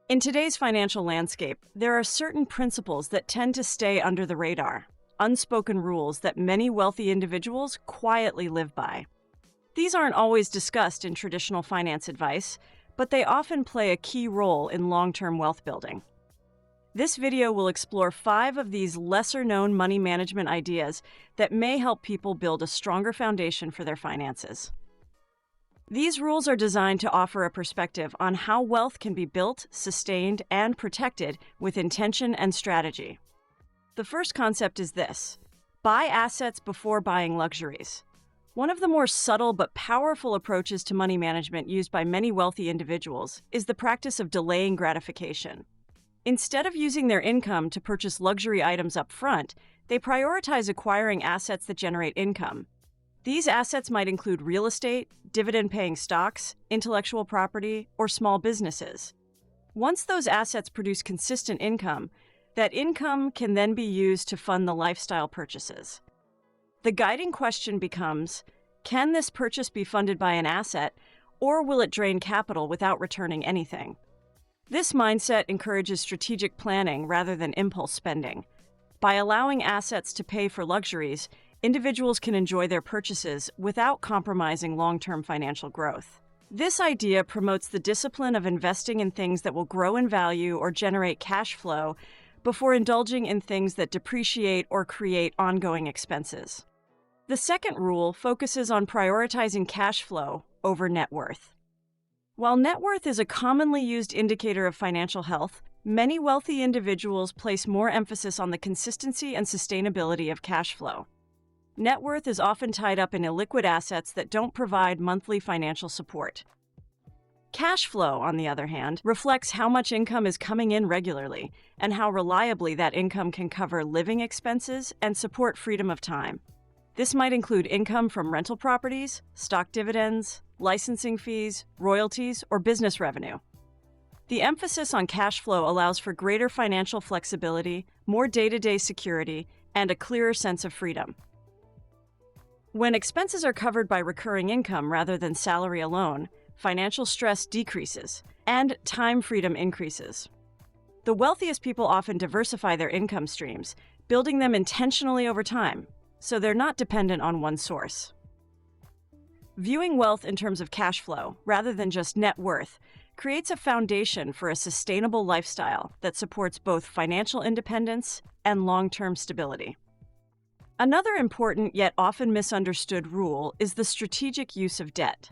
In today's financial landscape, there are certain principles that tend to stay under the radar, unspoken rules that many wealthy individuals quietly live by. These aren't always discussed in traditional finance advice, but they often play a key role in long-term wealth building. This video will explore 5 of these lesser-known money management ideas that may help people build a stronger foundation for their finances. These rules are designed to offer a perspective on how wealth can be built, sustained, and protected with intention and strategy. The first concept is this: buy assets before buying luxuries. One of the more subtle but powerful approaches to money management used by many wealthy individuals is the practice of delaying gratification. Instead of using their income to purchase luxury items up front, they prioritize acquiring assets that generate income. These assets might include real estate, dividend-paying stocks, intellectual property, or small businesses. Once those assets produce consistent income, that income can then be used to fund the lifestyle purchases. The guiding question becomes, can this purchase be funded by an asset, or will it drain capital without returning anything? This mindset encourages strategic planning rather than impulse spending. By allowing assets to pay for luxuries, individuals can enjoy their purchases without compromising long-term financial growth. This idea promotes the discipline of investing in things that will grow in value or generate cash flow before indulging in things that depreciate or create ongoing expenses. The second rule focuses on prioritizing cash flow over net worth. While net worth is a commonly used indicator of financial health, many wealthy individuals place more emphasis on the consistency and sustainability of cash flow. Net worth is often tied up in illiquid assets that don't provide monthly financial support. Cash flow, on the other hand, reflects how much income is coming in regularly and how reliably that income can cover living expenses and support freedom of time. This might include income from rental properties, stock dividends, licensing fees, royalties, or business revenue. The emphasis on cash flow allows for greater financial flexibility, more day-to-day security, and a clearer sense of freedom. When expenses are covered by recurring income rather than salary alone, financial stress decreases, and time freedom increases. The wealthiest people often diversify their income streams, building them intentionally over time, so they're not dependent on one source. Viewing wealth in terms of cash flow, rather than just net worth, creates a foundation for a sustainable lifestyle that supports both financial independence and long-term stability. Another important yet often misunderstood rule is the strategic use of debt.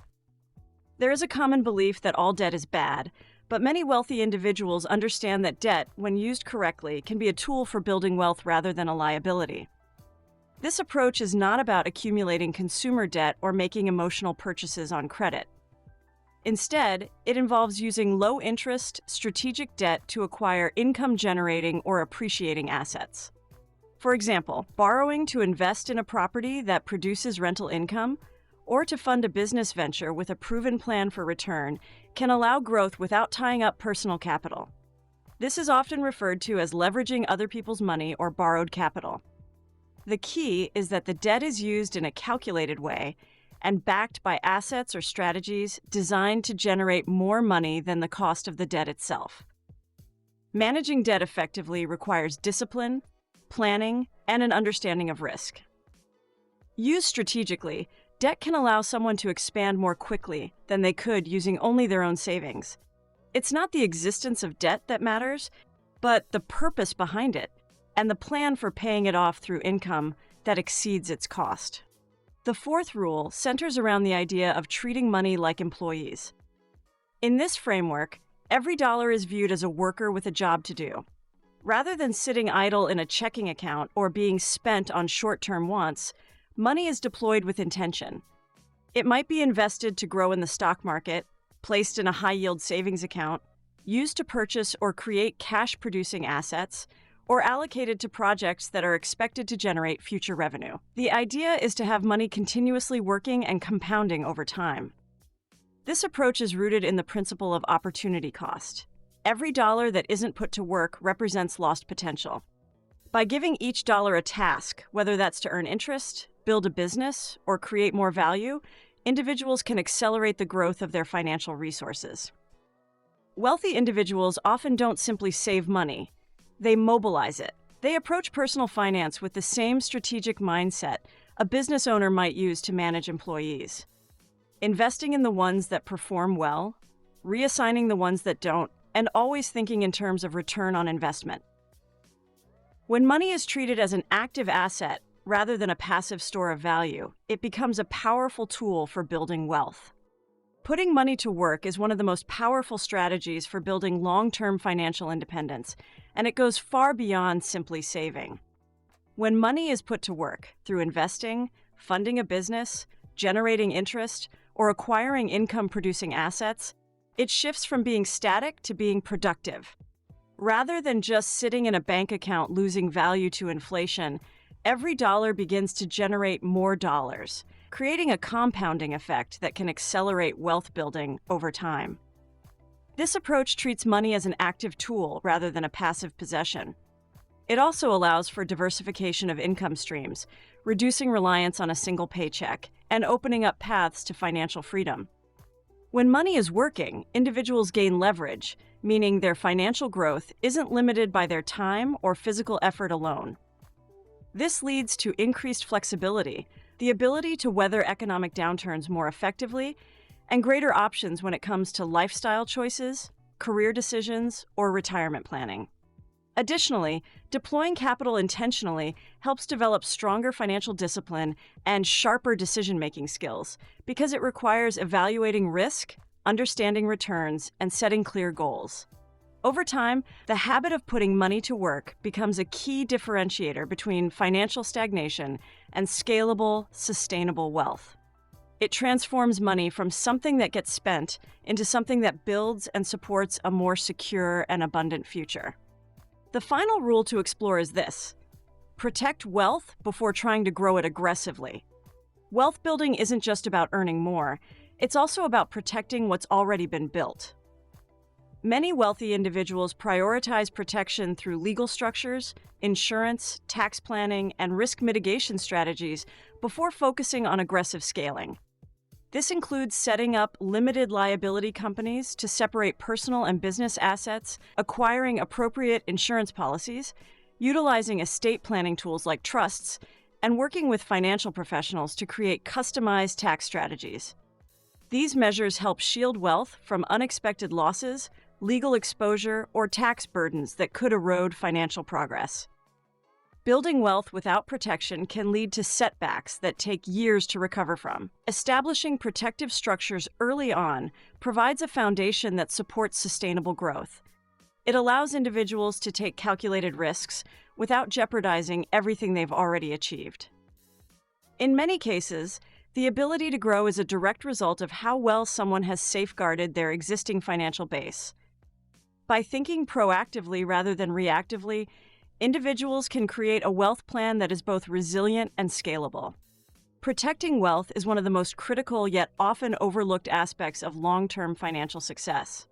There is a common belief that all debt is bad, but many wealthy individuals understand that debt, when used correctly, can be a tool for building wealth rather than a liability. This approach is not about accumulating consumer debt or making emotional purchases on credit. Instead, it involves using low-interest, strategic debt to acquire income-generating or appreciating assets. For example, borrowing to invest in a property that produces rental income or to fund a business venture with a proven plan for return can allow growth without tying up personal capital. This is often referred to as leveraging other people's money or borrowed capital. The key is that the debt is used in a calculated way and backed by assets or strategies designed to generate more money than the cost of the debt itself. Managing debt effectively requires discipline, planning, and an understanding of risk. Used strategically, debt can allow someone to expand more quickly than they could using only their own savings. It's not the existence of debt that matters, but the purpose behind it, and the plan for paying it off through income that exceeds its cost. The fourth rule centers around the idea of treating money like employees. In this framework, every dollar is viewed as a worker with a job to do. Rather than sitting idle in a checking account or being spent on short-term wants, money is deployed with intention. It might be invested to grow in the stock market, placed in a high-yield savings account, used to purchase or create cash-producing assets, or allocated to projects that are expected to generate future revenue. The idea is to have money continuously working and compounding over time. This approach is rooted in the principle of opportunity cost. Every dollar that isn't put to work represents lost potential. By giving each dollar a task, whether that's to earn interest, build a business, or create more value, individuals can accelerate the growth of their financial resources. Wealthy individuals often don't simply save money, they mobilize it. They approach personal finance with the same strategic mindset a business owner might use to manage employees. Investing in the ones that perform well, reassigning the ones that don't, and always thinking in terms of return on investment. When money is treated as an active asset rather than a passive store of value, it becomes a powerful tool for building wealth. Putting money to work is one of the most powerful strategies for building long-term financial independence, and it goes far beyond simply saving. When money is put to work through investing, funding a business, generating interest, or acquiring income-producing assets, it shifts from being static to being productive. Rather than just sitting in a bank account losing value to inflation, every dollar begins to generate more dollars, creating a compounding effect that can accelerate wealth building over time. This approach treats money as an active tool rather than a passive possession. It also allows for diversification of income streams, reducing reliance on a single paycheck, and opening up paths to financial freedom. When money is working, individuals gain leverage, meaning their financial growth isn't limited by their time or physical effort alone. This leads to increased flexibility, the ability to weather economic downturns more effectively, and greater options when it comes to lifestyle choices, career decisions, or retirement planning. Additionally, deploying capital intentionally helps develop stronger financial discipline and sharper decision-making skills because it requires evaluating risk, understanding returns, and setting clear goals. Over time, the habit of putting money to work becomes a key differentiator between financial stagnation and scalable, sustainable wealth. It transforms money from something that gets spent into something that builds and supports a more secure and abundant future. The final rule to explore is this: protect wealth before trying to grow it aggressively. Wealth building isn't just about earning more, it's also about protecting what's already been built. Many wealthy individuals prioritize protection through legal structures, insurance, tax planning, and risk mitigation strategies before focusing on aggressive scaling. This includes setting up limited liability companies to separate personal and business assets, acquiring appropriate insurance policies, utilizing estate planning tools like trusts, and working with financial professionals to create customized tax strategies. These measures help shield wealth from unexpected losses, legal exposure, or tax burdens that could erode financial progress. Building wealth without protection can lead to setbacks that take years to recover from. Establishing protective structures early on provides a foundation that supports sustainable growth. It allows individuals to take calculated risks without jeopardizing everything they've already achieved. In many cases, the ability to grow is a direct result of how well someone has safeguarded their existing financial base. By thinking proactively rather than reactively, individuals can create a wealth plan that is both resilient and scalable. Protecting wealth is one of the most critical yet often overlooked aspects of long-term financial success.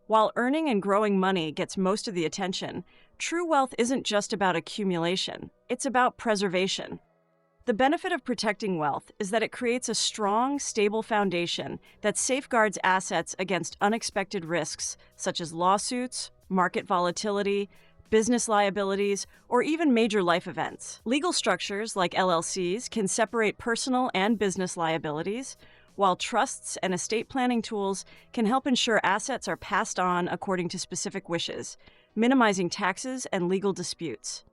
While earning and growing money gets most of the attention, true wealth isn't just about accumulation, it's about preservation. The benefit of protecting wealth is that it creates a strong, stable foundation that safeguards assets against unexpected risks such as lawsuits, market volatility, business liabilities, or even major life events. Legal structures like LLCs can separate personal and business liabilities, while trusts and estate planning tools can help ensure assets are passed on according to specific wishes, minimizing taxes and legal disputes.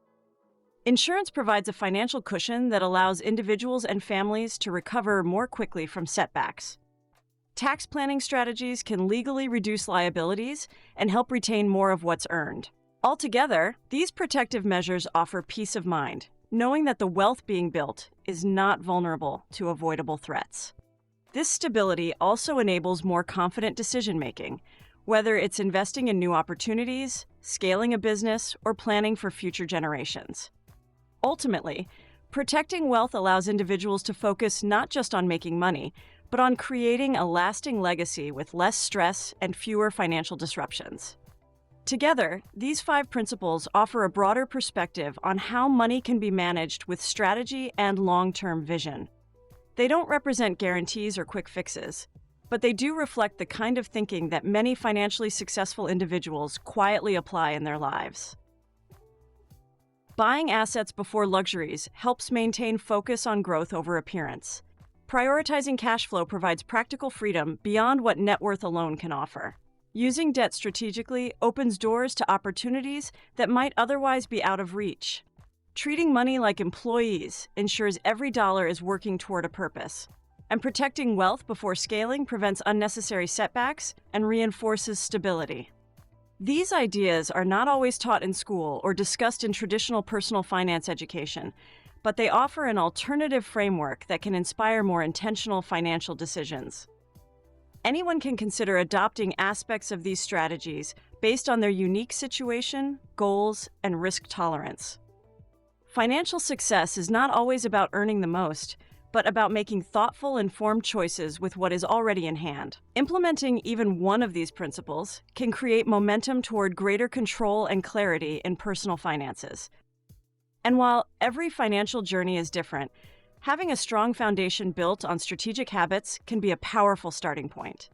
Insurance provides a financial cushion that allows individuals and families to recover more quickly from setbacks. Tax planning strategies can legally reduce liabilities and help retain more of what's earned. Altogether, these protective measures offer peace of mind, knowing that the wealth being built is not vulnerable to avoidable threats. This stability also enables more confident decision-making, whether it's investing in new opportunities, scaling a business, or planning for future generations. Ultimately, protecting wealth allows individuals to focus not just on making money, but on creating a lasting legacy with less stress and fewer financial disruptions. Together, these 5 principles offer a broader perspective on how money can be managed with strategy and long-term vision. They don't represent guarantees or quick fixes. but they do reflect the kind of thinking that many financially successful individuals quietly apply in their lives. Buying assets before luxuries helps maintain focus on growth over appearance. Prioritizing cash flow provides practical freedom beyond what net worth alone can offer. Using debt strategically opens doors to opportunities that might otherwise be out of reach. Treating money like employees ensures every dollar is working toward a purpose. And protecting wealth before scaling prevents unnecessary setbacks and reinforces stability. These ideas are not always taught in school or discussed in traditional personal finance education, but they offer an alternative framework that can inspire more intentional financial decisions. Anyone can consider adopting aspects of these strategies based on their unique situation, goals, and risk tolerance. Financial success is not always about earning the most, but about making thoughtful, informed choices with what is already in hand. Implementing even one of these principles can create momentum toward greater control and clarity in personal finances. And while every financial journey is different, having a strong foundation built on strategic habits can be a powerful starting point.